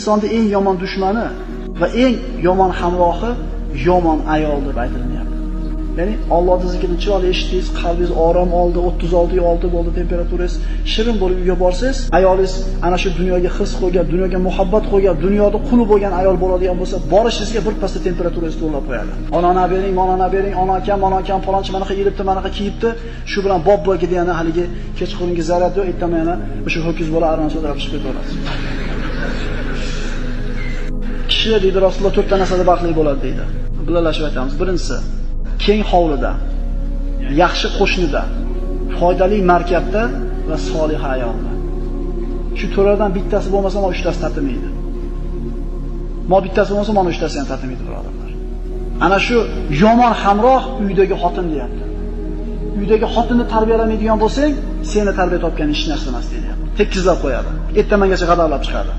insonning eng yomon dushmani va eng yomon hamrohi yomon ayol deb aytilyapti. Ya'ni Allohning zikrini chiroyli eshitdingiz, qalbingiz orom oldi, 36 bo'ldi temperaturangiz, shirin bo'lib uyga borsangiz, ayolingiz ana shu dunyoga his qo'ygan, dunyoga muhabbat qo'ygan, dunyoda quli bo'lgan ayol bo'ladigan bo'lsa, borishingizga bir pasda temperaturangizni to'g'rilab qo'yadi. Onana bering, monana bering, ona akam falonchi manaqa yilibdi, manaqa kiyibdi, shu bilan bob bo'lgida yana haligi kechqurungi zaryad yo'q, ertaman yana o'sha ho'kiz bola arran so'rab chiqib ketaverasiz. Kishilar deydi Rasululloh 4 ta narsada baxtli bo'ladi deydi. Birlashib aytamiz. Birinchisi keng hovlida, yaxshi qo'shnida, foydali markabda va solih ayolda. Shu to'rlardan bittasi bo'lmasa, mana 3tasi tatimaydi. Mana bittasi bo'lmasa, mana 3tasi ham tatimaydi, birodarlar. Ana shu yomon hamroh uydagi xotin deyapti. Uydagi xotinni tarbiyalamaydigan bo'lsang, seni tarbiya topgan hech narsa emas deyapti. Tekizlab qo'yadi. Ertamangacha g'adablanib chiqadi.